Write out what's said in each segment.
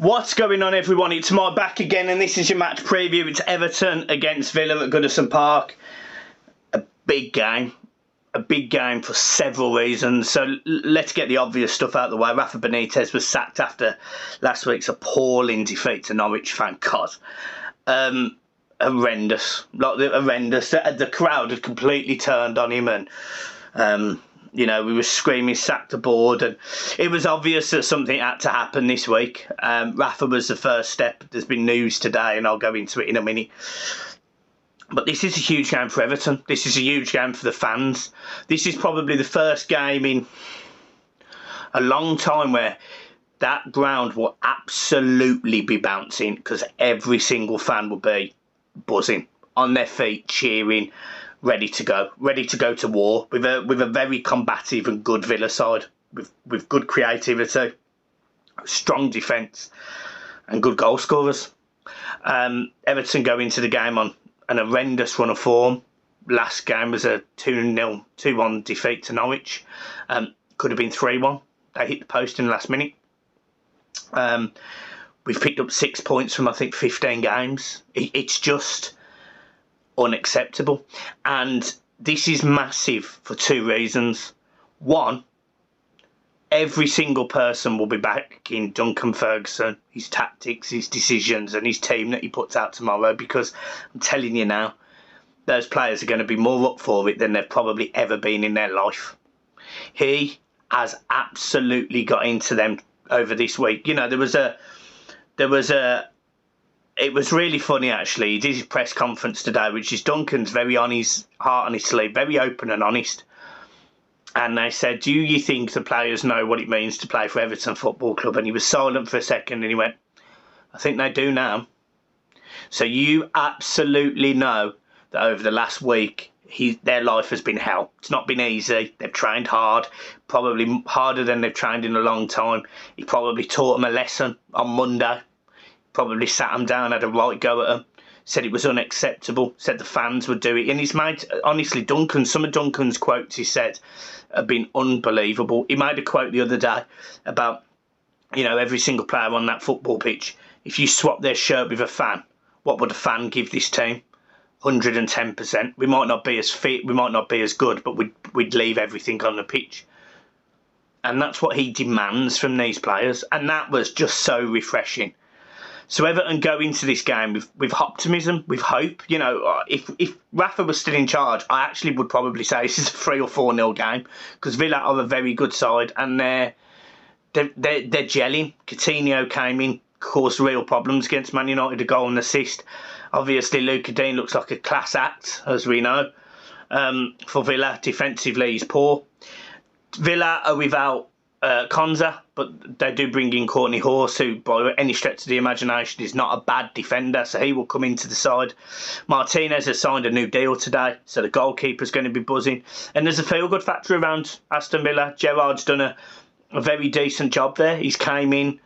What's going on, everyone? It's Mark back again, and this is your match preview. It's Everton against Villa at Goodison Park. A big game for several reasons. So let's get the obvious stuff out of the way. Rafa Benitez was sacked after last week's appalling defeat to Norwich, thank God. Horrendous. Horrendous. The crowd had completely turned on him, and you know, we were screaming sack the board, and it was obvious that something had to happen this week. Rafa was the first step. There's been news today, and I'll go into it in a minute. But this is a huge game for Everton. This is a huge game for the fans. This is probably the first game in a long time where that ground will absolutely be bouncing, because every single fan will be buzzing, on their feet, cheering, ready to go to war with a very combative and good Villa side, with good creativity, strong defence, and good goal scorers. Everton go into the game on an horrendous run of form. Last game was a 2-1 defeat to Norwich. Could have been 3-1. They hit the post in the last minute. We've picked up 6 points from, I think, 15 games. It's just unacceptable, and this is massive for two reasons. One, every single person will be backing Duncan Ferguson, his tactics, his decisions, and his team that he puts out tomorrow, because I'm telling you now, those players are going to be more up for it than they've probably ever been in their life. He has absolutely got into them over this week. You know, it was really funny, actually. He did his press conference today, which is Duncan's very on his heart on his sleeve, very open and honest. And they said, do you think the players know what it means to play for Everton Football Club? And he was silent for a second, and he went, I think they do now. So you absolutely know that over the last week, their life has been hell. It's not been easy. They've trained hard, probably harder than they've trained in a long time. He probably taught them a lesson on Monday. Probably sat them down, had a right go at them, said it was unacceptable, said the fans would do it. And he's made, honestly, some of Duncan's quotes he said have been unbelievable. He made a quote the other day about, you know, every single player on that football pitch, if you swap their shirt with a fan, what would a fan give this team? 110%. We might not be as fit, we might not be as good, but we'd leave everything on the pitch. And that's what he demands from these players. And that was just so refreshing. So Everton go into this game with optimism, with hope. You know, if Rafa was still in charge, I actually would probably say this is a 3 or 4-0 game, because Villa are a very good side, and they're gelling. Coutinho came in, caused real problems against Man United, a goal and assist. Obviously, Luca Dean looks like a class act, as we know. For Villa, defensively, he's poor. Villa are without Konza, but they do bring in Courtney Horse, who by any stretch of the imagination is not a bad defender, so he will come into the side. Martinez has signed a new deal today, so the goalkeeper's going to be buzzing. And there's a feel-good factor around Aston Villa. Gerrard's done a very decent job there. He's came in,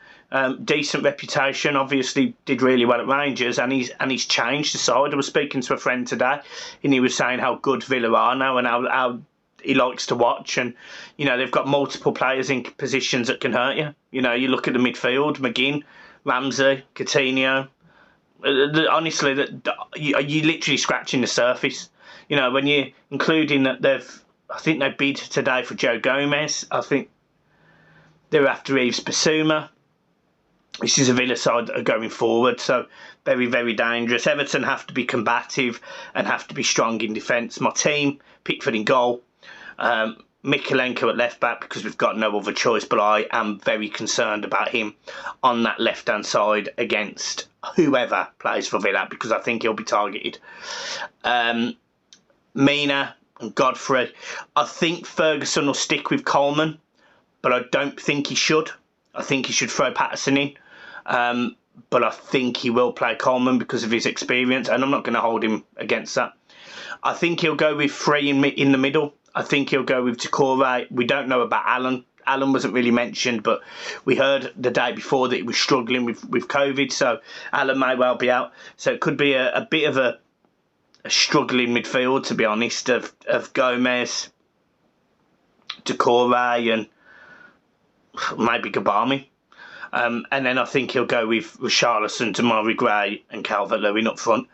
decent reputation, obviously did really well at Rangers, and he's changed the side. I was speaking to a friend today, and he was saying how good Villa are now, and how he likes to watch. And you know, they've got multiple players in positions that can hurt you. You know, you look at the midfield: McGinn, Ramsey, Coutinho. Honestly, you're literally scratching the surface. You know, when you're including that I think they bid today for Joe Gomez. I think they're after Yves Bissouma. This is a Villa side that are going forward, so very, very dangerous. Everton have to be combative and have to be strong in defence. My team: Pickford in goal, Mikalenko at left back, because we've got no other choice, but I am very concerned about him on that left hand side against whoever plays for Villa, because I think he'll be targeted. Mina and Godfrey. I think Ferguson will stick with Coleman, but I don't think he should. I think he should throw Patterson in, but I think he will play Coleman because of his experience, and I'm not going to hold him against that. I think he'll go with 3 in the middle. I think he'll go with Decore. We don't know about Alan. Alan wasn't really mentioned, but we heard the day before that he was struggling with COVID, so Alan may well be out. So it could be a bit of a struggling midfield, to be honest, of Gomez, Decore, and maybe Gabami. And then I think he'll go with Richarlison, Damari Gray and Calvert-Lewin up front.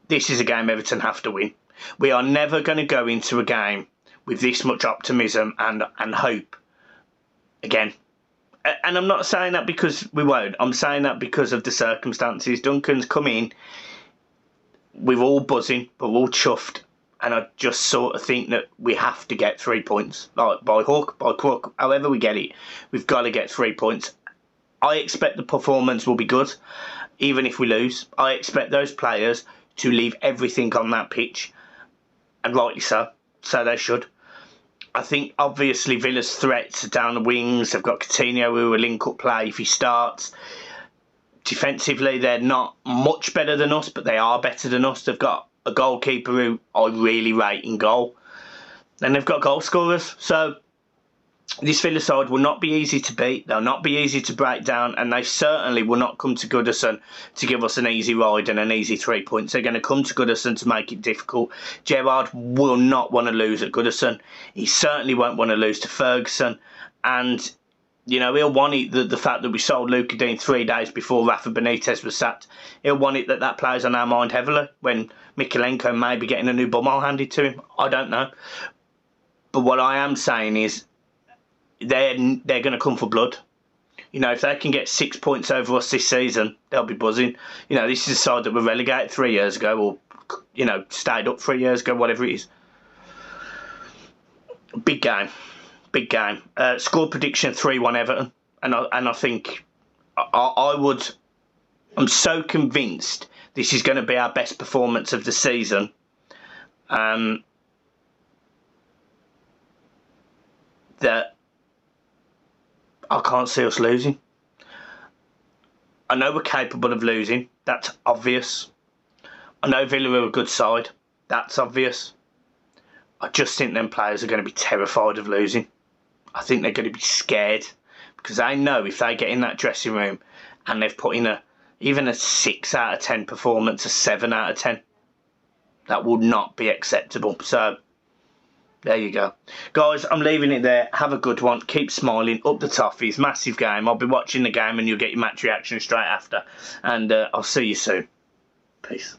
This is a game Everton have to win. We are never going to go into a game with this much optimism and hope again. And I'm not saying that because we won't. I'm saying that because of the circumstances. Duncan's come in. We're all buzzing, but we're all chuffed. And I just sort of think that we have to get 3 points. Like, by hook, by crook, however we get it, we've got to get 3 points. I expect the performance will be good, even if we lose. I expect those players to leave everything on that pitch. And rightly so. So they should. I think, obviously, Villa's threats are down the wings. They've got Coutinho, who will link up play if he starts. Defensively, they're not much better than us, but they are better than us. They've got a goalkeeper who I really rate in goal. And they've got goal scorers. So this Villa side will not be easy to beat. They'll not be easy to break down. And they certainly will not come to Goodison to give us an easy ride and an easy 3 points. They're going to come to Goodison to make it difficult. Gerrard will not want to lose at Goodison. He certainly won't want to lose to Ferguson. And you know, he'll want it, the fact that we sold Luca Dean 3 days before Rafa Benitez was sacked. He'll want it that plays on our mind heavily when Mikalenko may be getting a new bumhole handed to him. I don't know. But what I am saying is they're going to come for blood. You know, if they can get 6 points over us this season, they'll be buzzing. You know, this is a side that were relegated 3 years ago or, you know, stayed up 3 years ago, whatever it is. Big game. Big game. Score prediction 3-1 Everton, and I think I'm so convinced this is going to be our best performance of the season. That I can't see us losing. I know we're capable of losing. That's obvious. I know Villa are a good side. That's obvious. I just think them players are going to be terrified of losing. I think they're going to be scared because they know if they get in that dressing room and they've put in even a 6 out of 10 performance, a 7 out of 10, that would not be acceptable. So there you go. Guys, I'm leaving it there. Have a good one. Keep smiling. Up the toffees. Massive game. I'll be watching the game and you'll get your match reaction straight after. And I'll see you soon. Peace.